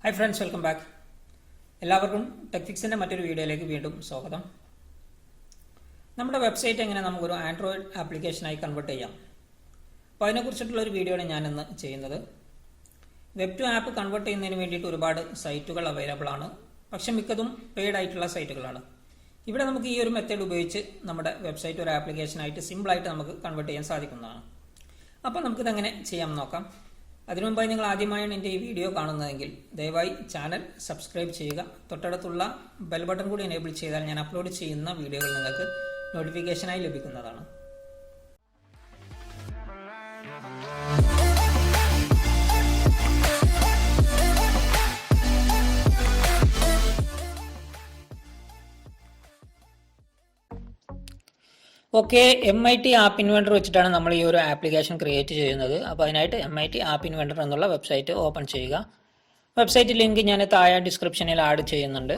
Hi friends, welcome back. എല്ലാവർക്കും ടെക്ഫിക്സിൻ്റെ മറ്റൊരു വീഡിയോയിലേക്ക് വീണ്ടും സ്വാഗതം. നമ്മുടെ വെബ്സൈറ്റ് എങ്ങനെ നമുക്കൊരു ആൻഡ്രോയിഡ് ആപ്ലിക്കേഷനായി കൺവേർട്ട് ചെയ്യാം, അപ്പോൾ അതിനെക്കുറിച്ചിട്ടുള്ള ഒരു വീഡിയോ ആണ് ഞാനിന്ന് ചെയ്യുന്നത്. വെബ് ടു ആപ്പ് കൺവേർട്ട് ചെയ്യുന്നതിന് വേണ്ടിയിട്ട് ഒരുപാട് സൈറ്റുകൾ അവൈലബിൾ ആണ്, പക്ഷെ മിക്കതും പെയ്ഡ് ആയിട്ടുള്ള സൈറ്റുകളാണ്. ഇവിടെ നമുക്ക് ഈ ഒരു മെത്തേഡ് ഉപയോഗിച്ച് നമ്മുടെ വെബ്സൈറ്റ് ഒരു ആപ്ലിക്കേഷനായിട്ട് സിമ്പിളായിട്ട് നമുക്ക് കൺവേർട്ട് ചെയ്യാൻ സാധിക്കുന്നതാണ്. അപ്പോൾ നമുക്കിതെങ്ങനെ ചെയ്യാം നോക്കാം. അതിനു മുമ്പായി നിങ്ങൾ ആദ്യമായാണ് എൻ്റെ ഈ വീഡിയോ കാണുന്നതെങ്കിൽ ദയവായി ചാനൽ സബ്സ്ക്രൈബ് ചെയ്യുക. തൊട്ടടുത്തുള്ള ബെൽ ബട്ടൺ കൂടി എനേബിൾ ചെയ്താൽ ഞാൻ അപ്ലോഡ് ചെയ്യുന്ന വീഡിയോകൾ നിങ്ങൾക്ക് നോട്ടിഫിക്കേഷനായി ലഭിക്കുന്നതാണ്. ഓക്കെ, MIT ആപ്പ് ഇൻവെൻറ്റർ വെച്ചിട്ടാണ് നമ്മൾ ഈ ഒരു ആപ്ലിക്കേഷൻ ക്രിയേറ്റ് ചെയ്യുന്നത്. അപ്പോൾ അതിനായിട്ട് MIT ആപ്പ് ഇൻവെൻറ്റർ എന്നുള്ള വെബ്സൈറ്റ് ഓപ്പൺ ചെയ്യുക. വെബ്സൈറ്റ് ലിങ്ക് ഞാൻ താഴെ ഡിസ്ക്രിപ്ഷനിൽ ആഡ് ചെയ്യുന്നുണ്ട്.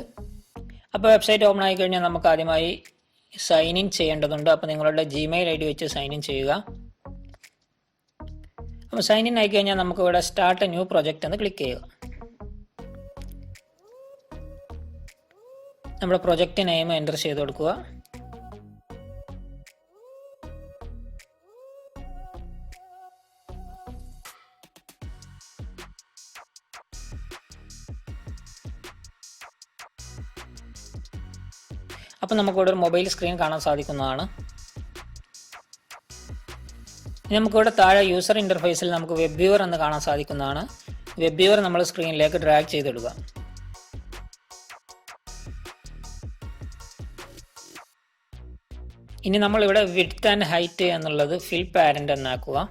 അപ്പോൾ വെബ്സൈറ്റ് ഓപ്പൺ ആയി കഴിഞ്ഞാൽ നമുക്ക് ആദ്യമായി സൈൻ ഇൻ ചെയ്യേണ്ടതുണ്ട്. അപ്പോൾ നിങ്ങളുടെ Gmail ID വെച്ച് സൈൻ ഇൻ ചെയ്യുക. അപ്പോൾ സൈൻ ഇൻ ആയി കഴിഞ്ഞാൽ നമുക്ക് ഇവിടെ സ്റ്റാർട്ട് ന്യൂ പ്രൊജക്റ്റ് എന്ന് ക്ലിക്ക് ചെയ്യുക. നമ്മുടെ പ്രൊജക്റ്റ് നെയിം എൻ്റർ ചെയ്ത് കൊടുക്കുക. അപ്പോൾ നമുക്കിവിടെ ഒരു മൊബൈൽ സ്ക്രീൻ കാണാൻ സാധിക്കുന്നതാണ്. നമുക്കിവിടെ താഴെ യൂസർ ഇൻ്റർഫേസിൽ നമുക്ക് വെബ് വ്യൂവർ എന്ന് കാണാൻ സാധിക്കുന്നതാണ്. വെബ് വ്യൂവർ നമ്മൾ സ്ക്രീനിലേക്ക് ഡ്രാഗ് ചെയ്തിടുക. ഇനി നമ്മളിവിടെ വിഡ്ത്ത് ആൻഡ് ഹൈറ്റ് എന്നുള്ളത് ഫിൽ പാരൻ്റ് എന്നാക്കുക.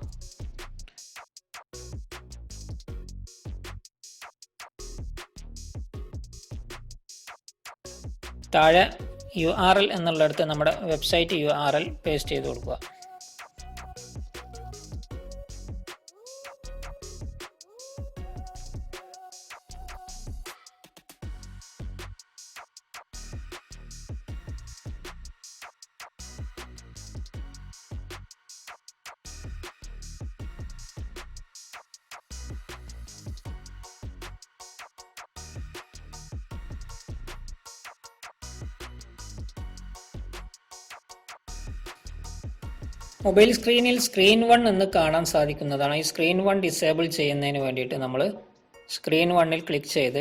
താഴെ URL എന്നുള്ളിടത്ത് നമ്മുടെ വെബ്സൈറ്റ് URL പേസ്റ്റ് ചെയ്ത് കൊടുക്കുക. മൊബൈൽ സ്ക്രീനിൽ സ്ക്രീൻ 1 എന്ന് കാണാൻ സാധിക്കുന്നതാണ്. ഈ സ്ക്രീൻ 1 ഡിസേബിൾ ചെയ്യുന്നതിന് വേണ്ടിയിട്ട് നമ്മൾ സ്ക്രീൻ 1ൽ ക്ലിക്ക് ചെയ്ത്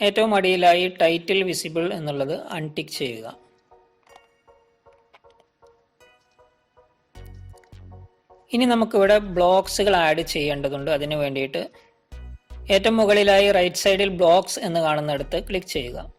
ഏറ്റവും അടിയിലായി ടൈറ്റിൽ വിസിബിൾ എന്നുള്ളത് അൺടിക്ക് ചെയ്യുക. ഇനി നമുക്കിവിടെ ബ്ലോക്സുകൾ ആഡ് ചെയ്യേണ്ടതുണ്ട്. അതിന് വേണ്ടിയിട്ട് ഏറ്റവും മുകളിലായി റൈറ്റ് സൈഡിൽ ബ്ലോക്സ് എന്ന് കാണുന്നിടത്ത് ക്ലിക്ക് ചെയ്യുക.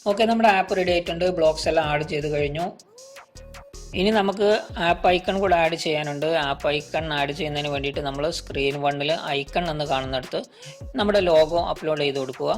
ഓക്കെ, നമ്മുടെ ആപ്പ് റെഡി ആയിട്ടുണ്ട്. ബ്ലോക്സ് എല്ലാം ആഡ് ചെയ്ത് കഴിഞ്ഞു. ഇനി നമുക്ക് ആപ്പ് ഐക്കൺ കൂടെ ആഡ് ചെയ്യാനുണ്ട്. ആപ്പ് ഐക്കൺ ആഡ് ചെയ്യുന്നതിന് വേണ്ടിയിട്ട് നമ്മൾ സ്ക്രീൻ 1 ഐക്കൺ എന്ന് കാണുന്നിടത്ത് നമ്മുടെ ലോഗോ അപ്ലോഡ് ചെയ്ത് കൊടുക്കുക.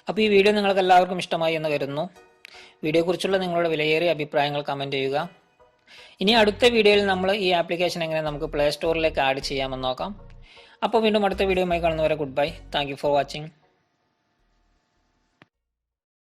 അപ്പോൾ ഈ വീഡിയോ നിങ്ങൾക്ക് എല്ലാവർക്കും ഇഷ്ടമായി എന്ന് കരുതുന്നു. വീഡിയോയെക്കുറിച്ചുള്ള നിങ്ങളുടെ വിലയേറിയ അഭിപ്രായങ്ങൾ കമൻറ്റ് ചെയ്യുക. ഇനി അടുത്ത വീഡിയോയിൽ നമ്മൾ ഈ ആപ്ലിക്കേഷൻ എങ്ങനെ നമുക്ക് പ്ലേ സ്റ്റോറിലേക്ക് ആഡ് ചെയ്യാമെന്ന് നോക്കാം. അപ്പോൾ വീണ്ടും അടുത്ത വീഡിയോയുമായി കാണുന്നവരെ good bye. Thank you for watching.